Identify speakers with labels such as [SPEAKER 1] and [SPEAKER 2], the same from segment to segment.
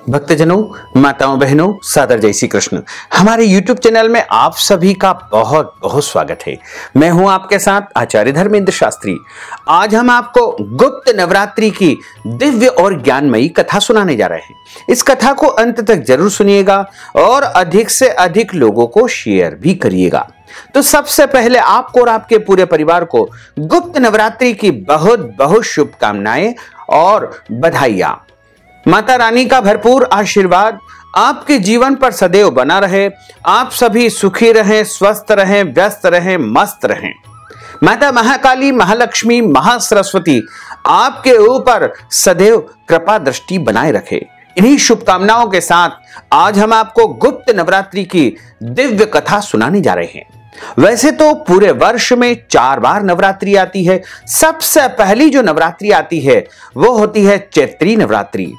[SPEAKER 1] भक्तजनों, माताओं, बहनों, सादर जय श्री कृष्ण। हमारे YouTube चैनल में आप सभी का बहुत बहुत स्वागत है। मैं हूं आपके साथ आचार्य धर्मेंद्र शास्त्री। आज हम आपको गुप्त नवरात्रि की दिव्य और ज्ञानमयी कथा सुनाने जा रहे हैं। इस कथा को अंत तक जरूर सुनिएगा और अधिक से अधिक लोगों को शेयर भी करिएगा। तो सबसे पहले आपको और आपके पूरे परिवार को गुप्त नवरात्रि की बहुत बहुत शुभकामनाएं और बधाइयां। माता रानी का भरपूर आशीर्वाद आपके जीवन पर सदैव बना रहे। आप सभी सुखी रहें, स्वस्थ रहें, व्यस्त रहें, मस्त रहें। माता महाकाली, महालक्ष्मी, महासरस्वती आपके ऊपर सदैव कृपा दृष्टि बनाए रखे। इन्हीं शुभकामनाओं के साथ आज हम आपको गुप्त नवरात्रि की दिव्य कथा सुनाने जा रहे हैं। वैसे तो पूरे वर्ष में 4 बार नवरात्रि आती है। सबसे पहली जो नवरात्रि आती है वो होती है चैत्री नवरात्रि।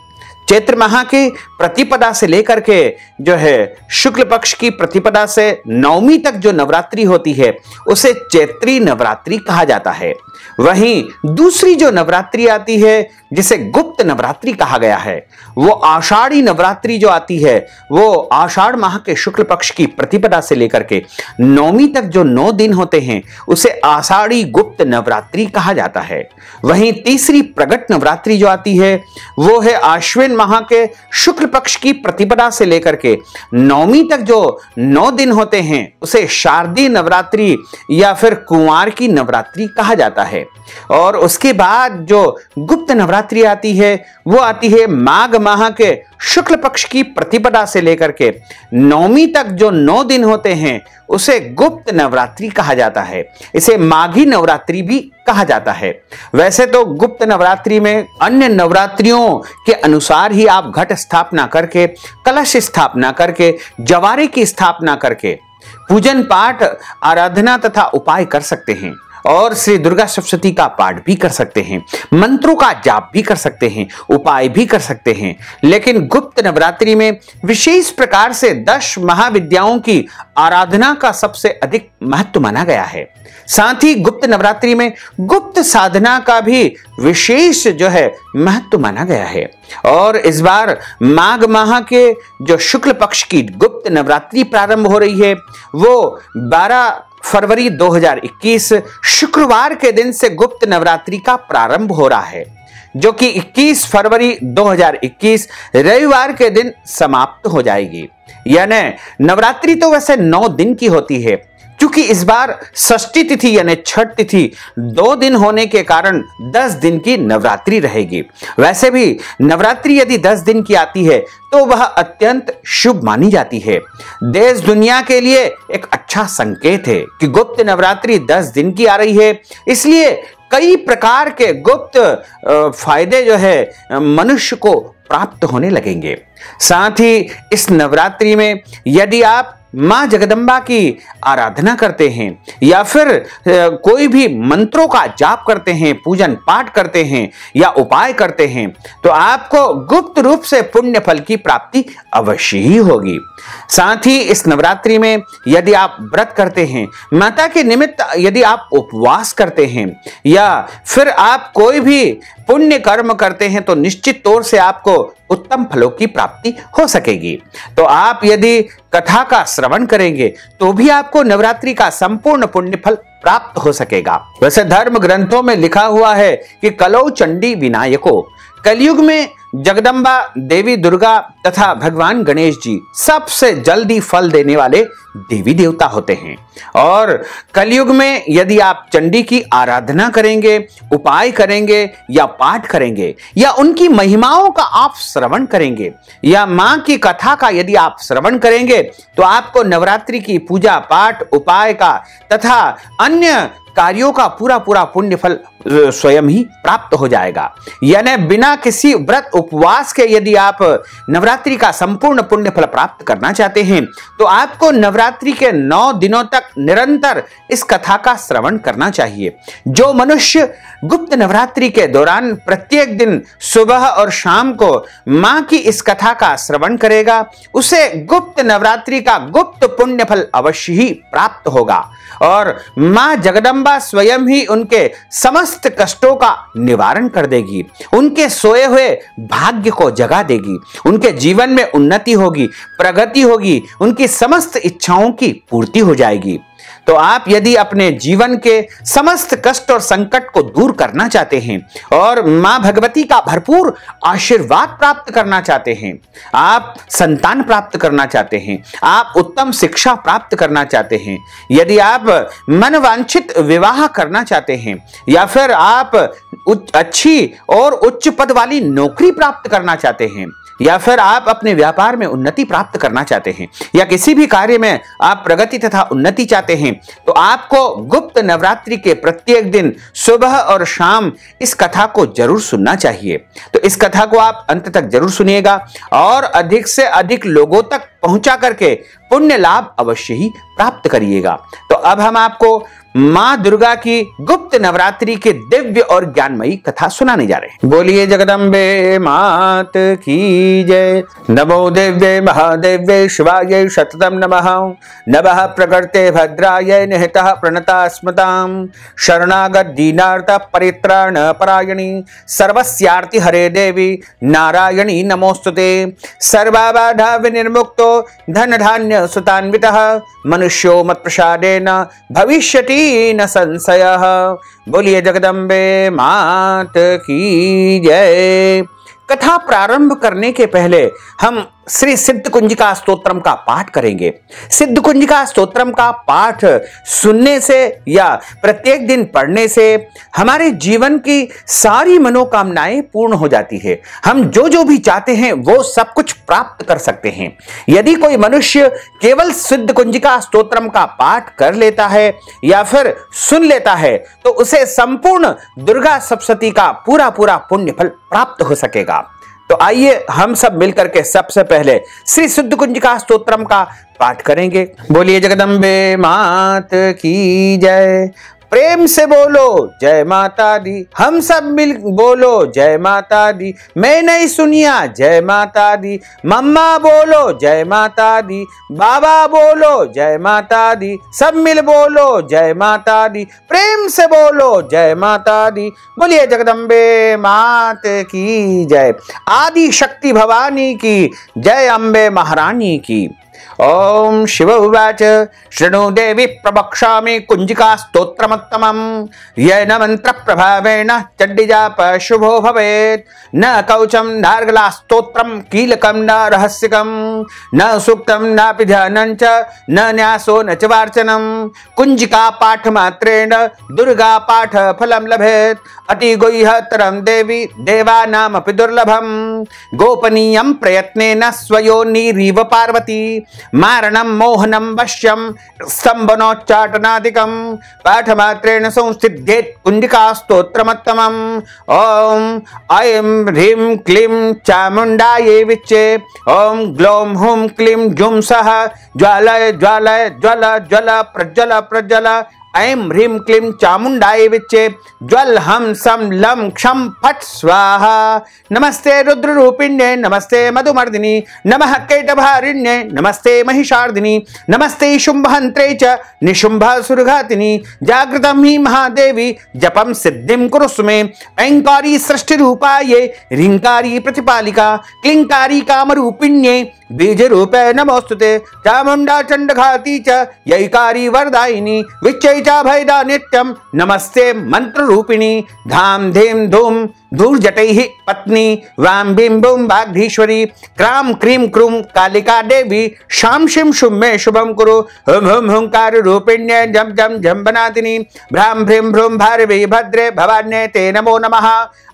[SPEAKER 1] चैत्र माह के प्रतिपदा से लेकर के जो है शुक्ल पक्ष की प्रतिपदा से नवमी तक जो नवरात्रि होती है उसे चैत्री नवरात्रि कहा जाता है। वहीं दूसरी जो नवरात्रि आती है जिसे गुप्त नवरात्रि कहा गया है वो आषाढ़ी नवरात्रि जो आती है वो आषाढ़ माह के शुक्ल पक्ष की प्रतिपदा से लेकर के नवमी तक जो 9 दिन होते हैं उसे आषाढ़ी गुप्त नवरात्रि कहा जाता है। वहीं तीसरी प्रगट नवरात्रि जो आती है वो है आश्विन माह के शुक्ल पक्ष की प्रतिपदा से लेकर के नवमी तक जो 9 दिन होते हैं उसे शारदीय नवरात्रि या फिर कुंवार की नवरात्रि कहा जाता है। और उसके बाद जो गुप्त नवरात्रि आती है वो आती है माघ माह के शुक्ल पक्ष की प्रतिपदा से लेकर के नवमी तक जो 9 दिन होते हैं उसे गुप्त नवरात्रि कहा जाता है। इसे माघी नवरात्रि भी कहा जाता है। वैसे तो गुप्त नवरात्रि में अन्य नवरात्रियों के अनुसार ही आप घट स्थापना करके, कलश स्थापना करके, जवारे की स्थापना करके पूजन पाठ, आराधना तथा उपाय कर सकते हैं और श्री दुर्गा सप्तशती का पाठ भी कर सकते हैं, मंत्रों का जाप भी कर सकते हैं, उपाय भी कर सकते हैं। लेकिन गुप्त नवरात्रि में विशेष प्रकार से 10 महाविद्याओं की आराधना का सबसे अधिक महत्व माना गया है। साथ ही गुप्त नवरात्रि में गुप्त साधना का भी विशेष जो है महत्व माना गया है। और इस बार माघ माह के जो शुक्ल पक्ष की गुप्त नवरात्रि प्रारंभ हो रही है वो 12 फरवरी 2021 शुक्रवार के दिन से गुप्त नवरात्रि का प्रारंभ हो रहा है, जो कि 21 फरवरी 2021 रविवार के दिन समाप्त हो जाएगी। यानी नवरात्रि तो वैसे 9 दिन की होती है, क्योंकि इस बार षष्ठी तिथि यानी छठ तिथि 2 दिन होने के कारण 10 दिन की नवरात्रि रहेगी। वैसे भी नवरात्रि यदि 10 दिन की आती है तो वह अत्यंत शुभ मानी जाती है। देश दुनिया के लिए एक अच्छा संकेत है कि गुप्त नवरात्रि 10 दिन की आ रही है। इसलिए कई प्रकार के गुप्त फायदे जो है मनुष्य को प्राप्त होने लगेंगे। साथ ही इस नवरात्रि में यदि आप मां जगदम्बा की आराधना करते हैं या फिर कोई भी मंत्रों का जाप करते हैं, पूजन पाठ करते हैं या उपाय करते हैं तो आपको गुप्त रूप से पुण्य फल की प्राप्ति अवश्य ही होगी। साथ ही इस नवरात्रि में यदि आप व्रत करते हैं, माता के निमित्त यदि आप उपवास करते हैं या फिर आप कोई भी पुण्य कर्म करते हैं तो निश्चित तौर से आपको उत्तम फलों की प्राप्ति हो सकेगी। तो आप यदि कथा का श्रवण करेंगे तो भी आपको नवरात्रि का संपूर्ण पुण्य फल प्राप्त हो सकेगा। वैसे धर्म ग्रंथों में लिखा हुआ है कि कलौ चंडी विनायको, कलयुग में जगदम्बा देवी दुर्गा तथा भगवान गणेश जी सबसे जल्दी फल देने वाले देवी देवता होते हैं। और कलयुग में यदि आप चंडी की आराधना करेंगे, उपाय करेंगे या पाठ करेंगे या उनकी महिमाओं का आप श्रवण करेंगे या मां की कथा का यदि आप श्रवण करेंगे तो आपको नवरात्रि की पूजा पाठ, उपाय का तथा अन्य कार्यों का पूरा पुण्य फल स्वयं ही प्राप्त हो जाएगा। यानी बिना किसी व्रत उपवास के यदि आप नवरात्रि का संपूर्ण पुण्य फल प्राप्त करना चाहते हैं तो आपको नवरात्रि के 9 दिनों तक निरंतर इस कथा का श्रवण करना चाहिए। जो मनुष्य गुप्त नवरात्रि के दौरान प्रत्येक दिन सुबह और शाम को मां की इस कथा का श्रवण करेगा उसे गुप्त नवरात्रि का गुप्त पुण्य फल अवश्य ही प्राप्त होगा। और मां जगदम्बा जगदम्बा स्वयं ही उनके समस्त कष्टों का निवारण कर देगी, उनके सोए हुए भाग्य को जगा देगी, उनके जीवन में उन्नति होगी, प्रगति होगी, उनकी समस्त इच्छाओं की पूर्ति हो जाएगी। तो आप यदि अपने जीवन के समस्त कष्ट और संकट को दूर करना चाहते हैं और मां भगवती का भरपूर आशीर्वाद प्राप्त करना चाहते हैं, आप संतान प्राप्त करना चाहते हैं, आप उत्तम शिक्षा प्राप्त करना चाहते हैं, यदि आप मनवांछित विवाह करना चाहते हैं, या फिर आप अच्छी और उच्च पद वाली नौकरी प्राप्त करना चाहते हैं, या फिर आप अपने व्यापार में उन्नति प्राप्त करना चाहते हैं, या किसी भी कार्य में आप प्रगति तथा उन्नति चाहते हैं, तो आपको गुप्त नवरात्रि के प्रत्येक दिन सुबह और शाम इस कथा को जरूर सुनना चाहिए। तो इस कथा को आप अंत तक जरूर सुनिएगा और अधिक से अधिक लोगों तक पहुंचा करके पुण्य लाभ अवश्य ही प्राप्त करिएगा। तो अब हम आपको मां दुर्गा की गुप्त नवरात्रि के दिव्य और ज्ञानमयी कथा सुनाने जा रहे हैं। बोलिए जगदम्बे मात की जय। नमो दिव्ये महादेव्ये शिवाय सततम नमः। नमः प्रकृते भद्राय निहितः प्रणता स्मतां। शरणागत दीनार्थ परित्राण परायणी सर्वस्यार्ति हरे देवी नारायणी नमोस्तुते। सर्वबाधा विनिर्मुक्तो धन धान्य सुतान्वितः मनुष्यो मत प्रसादेन भविष्यति न संशयः। बोलिए जगदम्बे मात की जय। कथा प्रारंभ करने के पहले हम श्री सिद्ध कुंजिका स्तोत्रम का पाठ करेंगे। सिद्ध कुंजिका स्तोत्रम का पाठ सुनने से या प्रत्येक दिन पढ़ने से हमारे जीवन की सारी मनोकामनाएं पूर्ण हो जाती है। हम जो जो भी चाहते हैं वो सब कुछ प्राप्त कर सकते हैं। यदि कोई मनुष्य केवल सिद्ध कुंजिका स्तोत्रम का पाठ कर लेता है या फिर सुन लेता है तो उसे संपूर्ण दुर्गा सप्तशती का पूरा पूरा पुण्य फल प्राप्त हो सकेगा। तो आइए हम सब मिलकर के सबसे पहले श्री सिद्ध कुंजिका स्तोत्रम का पाठ करेंगे। बोलिए जगदम्बे मात की जय। प्रेम से बोलो जय माता दी। हम सब मिल बोलो जय माता दी। मैं नहीं सुनिया जय माता दी। मम्मा बोलो जय माता दी। बाबा बोलो जय माता दी। सब मिल बोलो जय माता दी। प्रेम से बोलो जय माता दी। बोलिए जगदम्बे मात की जय। आदि शक्ति भवानी की जय। अम्बे महारानी की। ओम शिव उवाच शृणु देवी प्रवक्ष्यामि कुंजिका स्तोत्रमुत्तमम् येन मंत्र प्रभावेन चण्डीजाप शुभो भवेत्। न कवचम नार्गला स्तोत्रम कीलकम न रहस्यकम न सूक्तम नापि ध्यानं च न न्यासो न च वार्चनम। कुंजिका पाठ मात्रेण दुर्गा पाठ फलम लभेत्। अति गुह्यतरं देवी देवानामपि दुर्लभम। गोपनीयं प्रयत्नेन स्वयोनिरिव पार्वती। मारणं मोहनं वश्यं स्तंभनोच्चाटनादिकं। पाठमात्रेण संसिद्ध्येत् कुंजिका स्तोत्रमुत्तमम्। ओम ऐं ह्रीं क्लीं चामुण्डायै विच्चे। ओम ग्लौं हुं क्लीं जुं सः ज्वालय ज्वालय ज्वल ज्वल प्रज्वल प्रज्वल। ऐं ह्रीं क्लीं चामुण्डायै विच्चे। ज्वल हम सम लं क्षं फट् स्वाहा। नमस्ते रुद्ररूपिण्ये नमस्ते मधुमर्दिनी नमः केटभारिण्ये नमस्ते महिषार्दिनी नमस्ते शुम्भहन्त्रे च निशुम्भासुरघातिनी। जागृतं हि महादेवी जपं सिद्धिं कुरुष्व मे। ऐंकारी सृष्टिरूपायै ह्रींकारी प्रतिपालिका क्लींकारी कामरूपिण्ये बीज रूपे नमोस्तुते। चामुण्डा चण्डघाती च यैकारी वरदायिनी विच्चै च भयदा नित्यं नमस्ते मंत्र रूपिणी। धाम धीम धूम धूर्जटैः पत्नी वां भीं भूं वाग्धीश्वरी। क्रां क्रीं क्रूं कालिका देवी शां शिं शुं मे शुभं कुरु। हुं हुं हुंकार रूपिण्ये जं जं जंबनादिनी। भ्रां भ्रीं भ्रूं भारवी भद्रे भवान्ये ते नमो नमः।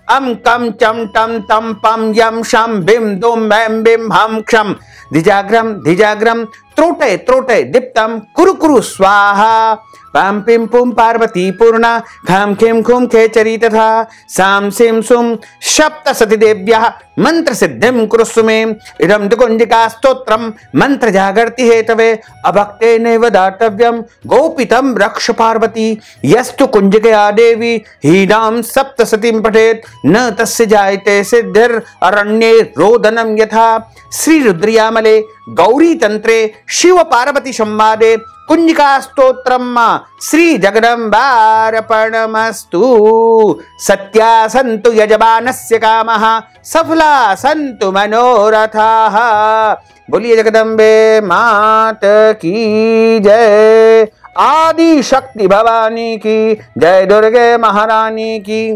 [SPEAKER 1] अं कं चं टं तं पं यं शं भीं दुं ऐं बीं हं क्षं धिजाग्रं धिजाग्रं त्रोटे त्रोटे दीप्तं कुरु कुरु स्वाहा। पां पिं पुं पार्वती पूर्णा खां खीं खूं खेचरी तथा सां सिं सुं सप्तशती देव्याः मंत्र सिद्धिं कुरुष्व मे। इदं तु कुंजिका स्तोत्रं मंत्र जागर्ति हेतवे अभक्ते नैव दातव्यं गोपितं रक्ष पार्वती। यस्तु कुंजिकया देवी हीनां सप्तशतीं पठेत् न तस्य जायते सिद्धिर् अरण्ये रोदनं यथा। श्री रुद्रयामले गौरी तंत्रे शिव पार्वती संवादे कुंजिका स्तोत्रम श्री जगदम्बार्पणमस्तु। सत्या सन्तु यजमानस्य कामः सफला सन्तु मनोरथाः। बोलिए जगदम्बे मात की जय। आदि शक्ति भवानी की जय। दुर्गे महारानी की।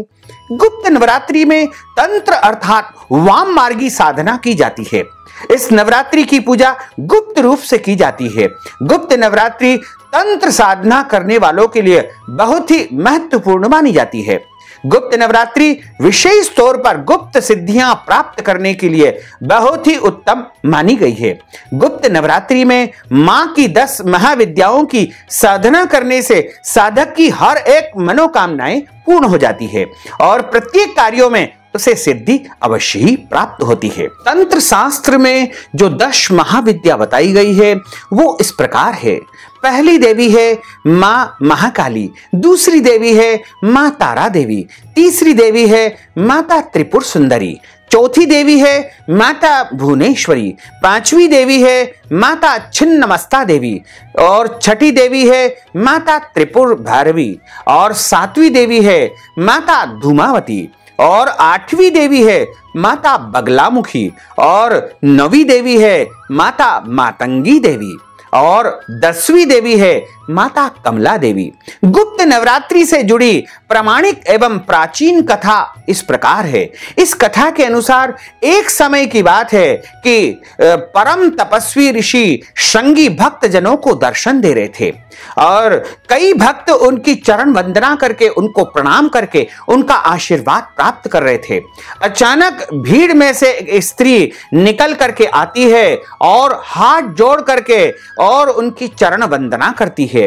[SPEAKER 1] गुप्त नवरात्रि में तंत्र अर्थात वाम मार्गी साधना की जाती है। इस नवरात्रि की पूजा गुप्त रूप से की जाती है। गुप्त नवरात्रि तंत्र साधना करने वालों के लिए बहुत ही महत्वपूर्ण मानी जाती है। गुप्त नवरात्रि विशेष तौर पर गुप्त सिद्धियां प्राप्त करने के लिए बहुत ही उत्तम मानी गई है। गुप्त नवरात्रि में मां की 10 महाविद्याओं की साधना करने से साधक की हर एक मनोकामनाएं पूर्ण हो जाती है और प्रत्येक कार्यों में उसे सिद्धि अवश्य ही प्राप्त होती है। तंत्र शास्त्र में जो 10 महाविद्या बताई गई है वो इस प्रकार है। पहली देवी है मां महाकाली, दूसरी देवी है मां तारा देवी, तीसरी देवी है माता त्रिपुर सुंदरी, चौथी देवी है माता भुवनेश्वरी, पांचवी देवी है माता छिन्नमस्ता देवी और छठी देवी है माता त्रिपुर भैरवी और सातवीं देवी है माता धूमावती और 8वीं देवी है माता बगलामुखी और 9वीं देवी है माता मातंगी देवी और 10वीं देवी है माता कमला देवी। गुप्त नवरात्रि से जुड़ी प्रामाणिक एवं प्राचीन कथा इस प्रकार है। इस कथा के अनुसार एक समय की बात है कि परम तपस्वी ऋषि श्रृंगी भक्त जनों को दर्शन दे रहे थे और कई भक्त उनकी चरण वंदना करके उनको प्रणाम करके उनका आशीर्वाद प्राप्त कर रहे थे। अचानक भीड़ में से एक स्त्री निकल करके आती है और हाथ जोड़ करके और उनकी चरण वंदना करती है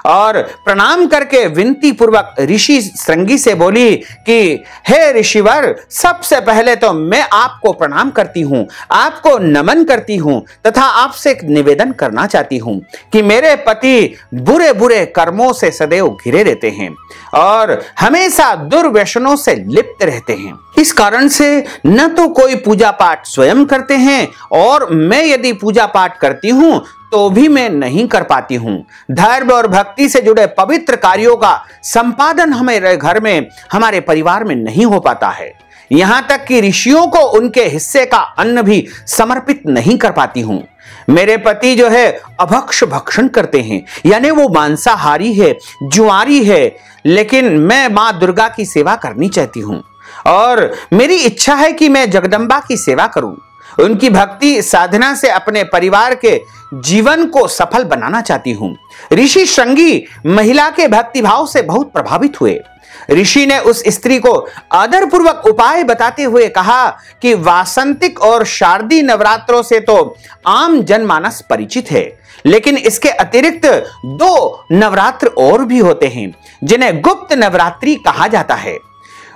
[SPEAKER 1] और प्रणाम करके विनती पूर्वक ऋषि श्रृंगी से बोली कि हे ऋषिवर, सबसे पहले तो मैं आपको प्रणाम करती हूं, आपको नमन करती हूं तथा आपसे एक निवेदन करना चाहती हूं कि मेरे पति बुरे बुरे कर्मों से सदैव घिरे रहते हैं और हमेशा दुर्व्यसनों से लिप्त रहते हैं। इस कारण से न तो कोई पूजा पाठ स्वयं करते हैं और मैं यदि पूजा पाठ करती हूं तो भी मैं नहीं कर पाती हूं। धर्म और भक्ति से जुड़े पवित्र कार्यों का संपादन हमारे घर में, हमारे परिवार में नहीं हो पाता है। यहां तक कि ऋषियों को उनके हिस्से का अन्न भी समर्पित नहीं कर पाती हूं। मेरे पति जो है अभक्ष भक्षण करते हैं, यानी वो मांसाहारी है, जुआरी है, लेकिन मैं मां दुर्गा की सेवा करनी चाहती हूं और मेरी इच्छा है कि मैं जगदम्बा की सेवा करूं। उनकी भक्ति साधना से अपने परिवार के जीवन को सफल बनाना चाहती हूं। ऋषि श्रृंगी महिला के भक्ति भाव से बहुत प्रभावित हुए। ऋषि ने उस स्त्री को आदर पूर्वक उपाय बताते हुए कहा कि वासंतिक और शारदीय नवरात्रों से तो आम जनमानस परिचित है, लेकिन इसके अतिरिक्त 2 नवरात्र और भी होते हैं जिन्हें गुप्त नवरात्रि कहा जाता है।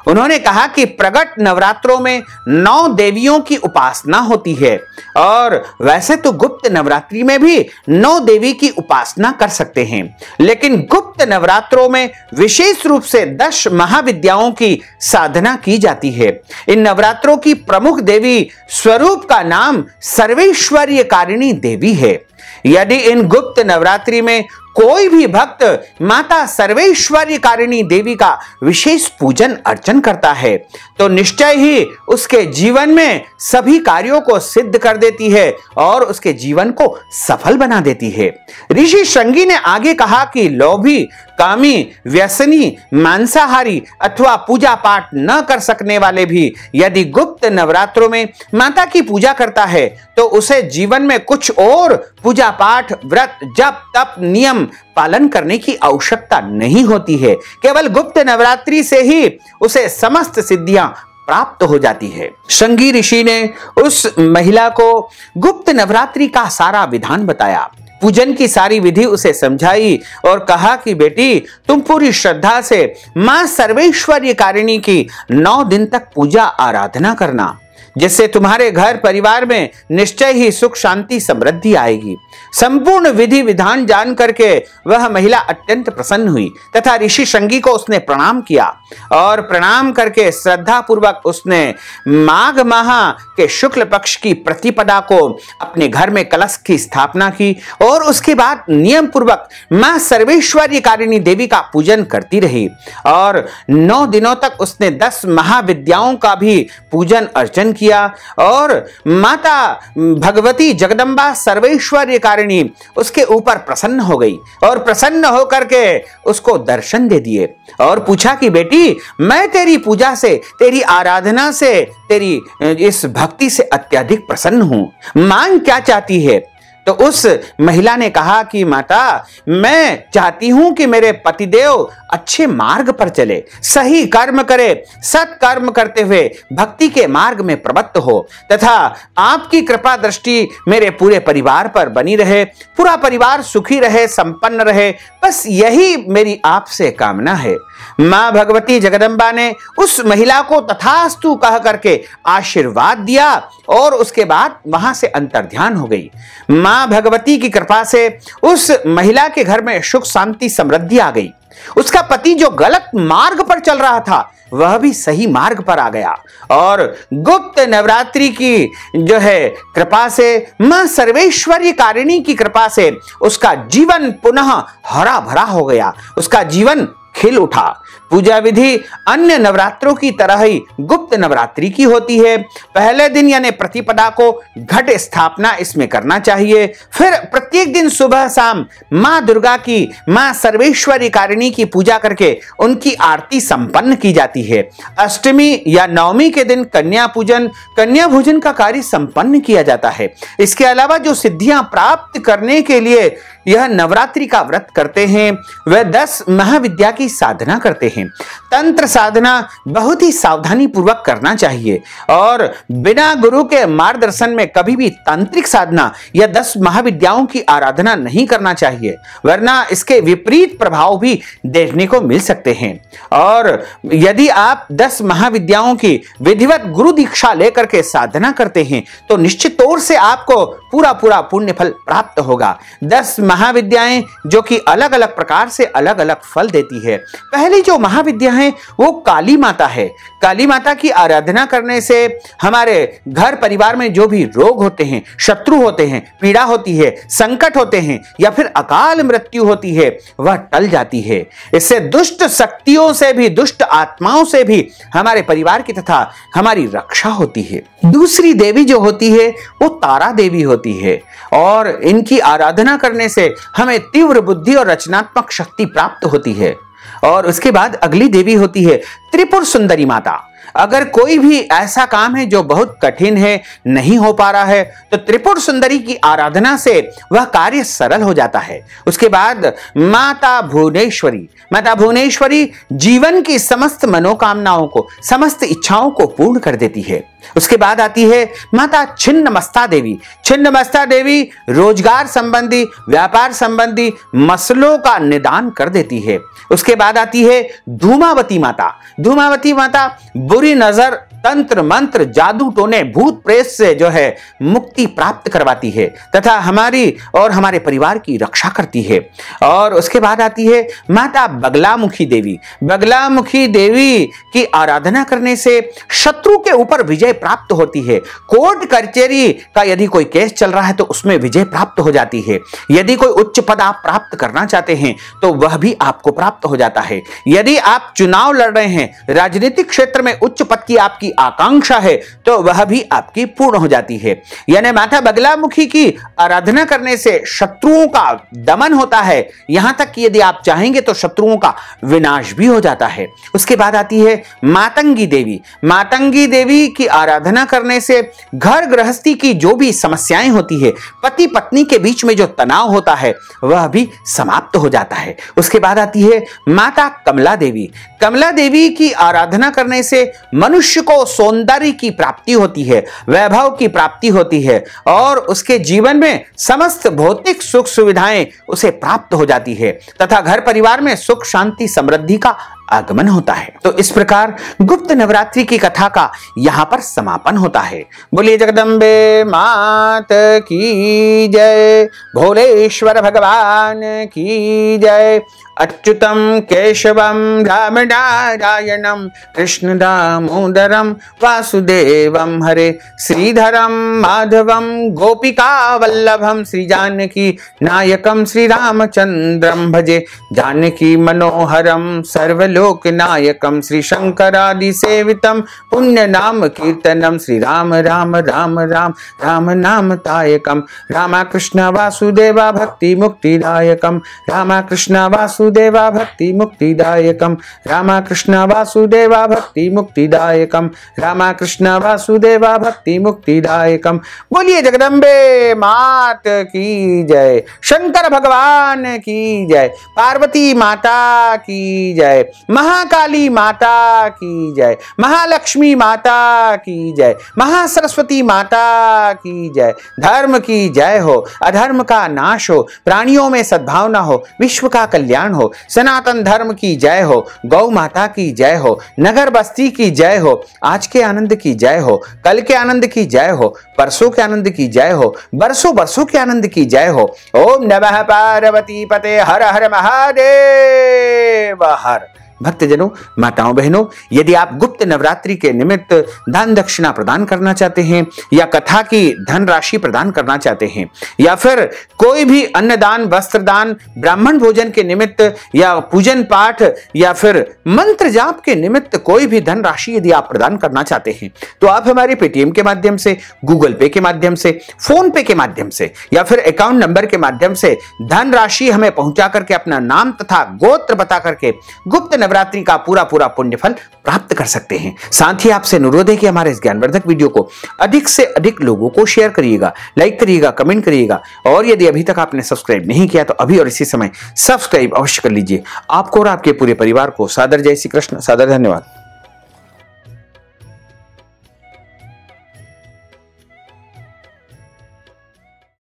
[SPEAKER 1] उन्होंने कहा कि प्रगट नवरात्रों में 9 देवियों की उपासना होती है और वैसे तो गुप्त नवरात्रि में भी 9 देवी की उपासना कर सकते हैं, लेकिन गुप्त नवरात्रों में विशेष रूप से 10 महाविद्याओं की साधना की जाती है। इन नवरात्रों की प्रमुख देवी स्वरूप का नाम सर्वैश्वर्यकारिणी देवी है। यदि इन गुप्त नवरात्रि में कोई भी भक्त माता सर्वैश्वर्यकारिणी देवी का विशेष पूजन अर्चन करता है तो निश्चय ही उसके जीवन में सभी कार्यों को सिद्ध कर देती है और उसके जीवन को सफल बना देती है। ऋषि श्रृंगी ने आगे कहा कि लोभी, कामी, व्यसनी, मांसाहारी अथवा पूजा पाठ न कर सकने वाले भी यदि गुप्त नवरात्रों में माता की पूजा करता है तो उसे जीवन में कुछ और पूजा पाठ, व्रत, जप, तप, नियम पालन करने की आवश्यकता नहीं होती है। केवल गुप्त नवरात्रि से ही उसे समस्त सिद्धियां प्राप्त हो जाती है। श्रृंगी ऋषि ने उस महिला को गुप्त नवरात्रि का सारा विधान बताया, पूजन की सारी विधि उसे समझाई और कहा कि बेटी, तुम पूरी श्रद्धा से मां सर्वैश्वर्यकारिणी की 9 दिन तक पूजा आराधना करना। जिससे तुम्हारे घर परिवार में निश्चय ही सुख शांति समृद्धि आएगी। संपूर्ण विधि विधान जान करके वह महिला अत्यंत प्रसन्न हुई तथा ऋषि श्रृंगी को उसने प्रणाम किया और प्रणाम करके श्रद्धा पूर्वक उसने माघ माह के शुक्ल पक्ष की प्रतिपदा को अपने घर में कलश की स्थापना की और उसके बाद नियम पूर्वक मां सर्वेश्वरीकारिणी देवी का पूजन करती रही और 9 दिनों तक उसने 10 महाविद्याओं का भी पूजन अर्चन किया और माता भगवती जगदम्बा सर्वेश्वरीकारिणी उसके ऊपर प्रसन्न हो गई और प्रसन्न होकर के उसको दर्शन दे दिए और पूछा कि बेटी, मैं तेरी पूजा से, तेरी आराधना से, तेरी इस भक्ति से अत्यधिक प्रसन्न हूं, मांग क्या चाहती है? तो उस महिला ने कहा कि माता, मैं चाहती हूं कि मेरे पतिदेव अच्छे मार्ग पर चले, सही कर्म करे, सत्कर्म करते हुए भक्ति के मार्ग में प्रवृत्त हो तथा आपकी कृपा दृष्टि मेरे पूरे परिवार पर बनी रहे, पूरा परिवार सुखी रहे, संपन्न रहे, बस यही मेरी आपसे कामना है। मां भगवती जगदम्बा ने उस महिला को तथास्तु कह करके आशीर्वाद दिया और उसके बाद वहां से अंतर्ध्यान हो गई। मां भगवती की कृपा से उस महिला के घर में सुख शांति समृद्धि आ गई। उसका पति जो गलत मार्ग पर चल रहा था वह भी सही मार्ग पर आ गया और गुप्त नवरात्रि की जो है कृपा से, मां सर्वेश्वरीकारिणी की कृपा से उसका जीवन पुनः हरा भरा हो गया, उसका जीवन खिल उठा। पूजा विधि अन्य नवरात्रों की तरह ही गुप्त नवरात्रि की होती है। पहले दिन यानी प्रतिपदा को घट स्थापना इसमें करना चाहिए। फिर प्रत्येक दिन सुबह शाम मां दुर्गा की, मां सर्वेश्वरीकारिणी की पूजा करके उनकी आरती संपन्न की जाती है। अष्टमी या नवमी के दिन कन्या पूजन, कन्या भोजन का कार्य संपन्न किया जाता है। इसके अलावा जो सिद्धियां प्राप्त करने के लिए यह नवरात्रि का व्रत करते हैं वह 10 महाविद्या की साधना करते हैं। तंत्र साधना बहुत ही सावधानी पूर्वक करना चाहिए और बिना गुरु के मार्गदर्शन में कभी भी तांत्रिक साधना या 10 महाविद्याओं की आराधना नहीं करना चाहिए, वरना इसके विपरीत प्रभाव भी देखने को मिल सकते हैं। और यदि आप 10 महाविद्याओं की विधिवत गुरु दीक्षा लेकर के साधना करते हैं तो निश्चित तौर से आपको पूरा पुण्य फल प्राप्त होगा। 10 महाविद्याएं जो कि अलग अलग प्रकार से अलग अलग फल देती है। पहली जो महाविद्या है वो काली माता है। काली माता की आराधना करने से हमारे घर परिवार में जो भी रोग होते हैं, शत्रु होते हैं, पीड़ा होती है, संकट होते हैं या फिर अकाल मृत्यु होती है वह टल जाती है। इससे दुष्ट शक्तियों से भी, दुष्ट आत्माओं से भी हमारे परिवार की तथा हमारी रक्षा होती है। दूसरी देवी जो होती है वो तारा देवी होती है और इनकी आराधना करने से हमें तीव्र बुद्धि और रचनात्मक शक्ति प्राप्त होती है। और उसके बाद अगली देवी होती है त्रिपुर सुंदरी माता। अगर कोई भी ऐसा काम है जो बहुत कठिन है, नहीं हो पा रहा है, तो त्रिपुर सुंदरी की आराधना से वह कार्य सरल हो जाता है। उसके बाद माता भुवनेश्वरी जीवन की समस्त मनोकामनाओं को, समस्त इच्छाओं को पूर्ण कर देती है। उसके बाद आती है माता छिन्नमस्ता देवी। छिन्नमस्ता देवी रोजगार संबंधी, व्यापार संबंधी मसलों का निदान कर देती है। उसके बाद आती है धूमावती माता। धूमावती माता बुरी नजर, तंत्र मंत्र, जादू टोने, भूत प्रेत से जो है मुक्ति प्राप्त करवाती है तथा हमारी और हमारे परिवार की रक्षा करती है। और उसके बाद आती है माता बगलामुखी देवी। बगलामुखी देवी की आराधना करने से शत्रु के ऊपर विजय प्राप्त होती है। कोर्ट कचहरी का यदि कोई केस चल रहा है तो उसमें विजय प्राप्त हो जाती है। यदि कोई उच्च पद आप प्राप्त करना चाहते हैं तो वह भी आपको प्राप्त हो जाता है। यदि आप चुनाव लड़ रहे हैं, राजनीतिक क्षेत्र में उच्च पद की आपकी आकांक्षा है तो वह भी आपकी पूर्ण हो जाती है। यानी माता बगलामुखी की आराधना करने से शत्रुओं का दमन होता है, यहां तक कि यदि आप चाहेंगे तो शत्रुओं का विनाश भी हो जाता है। उसके बाद आती है मातंगी देवी। मातंगी देवी की आराधना करने से घर गृहस्थी की जो भी समस्याएं होती है, पति पत्नी के बीच में जो तनाव होता है वह भी समाप्त हो जाता है। उसके बाद आती है माता कमला देवी। कमला देवी की आराधना करने से मनुष्य को सौंदर्य की प्राप्ति होती है, वैभव की प्राप्ति होती है और उसके जीवन में समस्त भौतिक सुख सुविधाएं उसे प्राप्त हो जाती है तथा घर परिवार में सुख शांति समृद्धि का आगमन होता है। तो इस प्रकार गुप्त नवरात्रि की कथा का यहाँ पर समापन होता है। बोलिए जगदम्बे मात की जय, भोलेश्वर भगवान की जय। अच्युतम केशवम राम नारायणम कृष्ण दामोदरम वासुदेवम हरे, श्रीधरम माधवम गोपिका वल्लभम, श्री जानकी नायकम श्री रामचंद्रम भजे, जानकी मनोहरम सर्वलोक नायकम, श्री शंकरादि सेवितम पुण्य नाम कीर्तनम, श्री राम राम राम राम राम नाम तायकम, रामा कृष्ण वासुदेवा भक्ति मुक्तिदायकम, रामा कृष्ण वासुदेवा भक्ति मुक्तिदायकम, रामा कृष्ण वासुदेवा भक्ति मुक्तिदायकम, रामा कृष्ण वासुदेवा भक्ति मुक्तिदायकम। बोलिए जगदम्बे मात की जय, शंकर भगवान की जय, पार्वती माता की जय, महाकाली माता की जय, महालक्ष्मी माता की जय, महासरस्वती माता की जय। धर्म की जय हो, अधर्म का नाश हो, प्राणियों में सद्भावना हो, विश्व का कल्याण हो, सनातन धर्म की जय हो, गौ माता की जय हो, नगर बस्ती की जय हो, आज के आनंद की जय हो, कल के आनंद की जय हो, परसों के आनंद की जय हो, बरसों बरसों के आनंद की जय हो। ओम नमः पार्वती पते, हर हर महादेव हर। भक्तजनों, माताओं बहनों, यदि आप गुप्त नवरात्रि के निमित्त दान दक्षिणा प्रदान करना चाहते हैं या कथा की धनराशि प्रदान करना चाहते हैं या फिर कोई भी अन्नदान, वस्त्र दान, ब्राह्मण भोजन के निमित्त या पूजन पाठ या फिर मंत्र जाप के निमित्त कोई भी धनराशि यदि आप प्रदान करना चाहते हैं तो आप हमारे पेटीएम के माध्यम से, गूगल पे के माध्यम से, फोन पे के माध्यम से या फिर अकाउंट नंबर के माध्यम से धनराशि हमें पहुंचा करके अपना नाम तथा गोत्र बता करके गुप्त नवरात्रि का पूरा पुण्य फल प्राप्त कर सकते हैं। साथ ही आपसे अनुरोध है कि हमारे इस ज्ञानवर्धक वीडियो को अधिक से अधिक लोगों को शेयर करिएगा, लाइक करिएगा, कमेंट करिएगा और यदि अभी तक आपने सब्सक्राइब नहीं किया तो अभी और इसी समय सब्सक्राइब अवश्य कर लीजिए। आपको और आपके पूरे परिवार को सादर जय श्री कृष्ण, सादर धन्यवाद।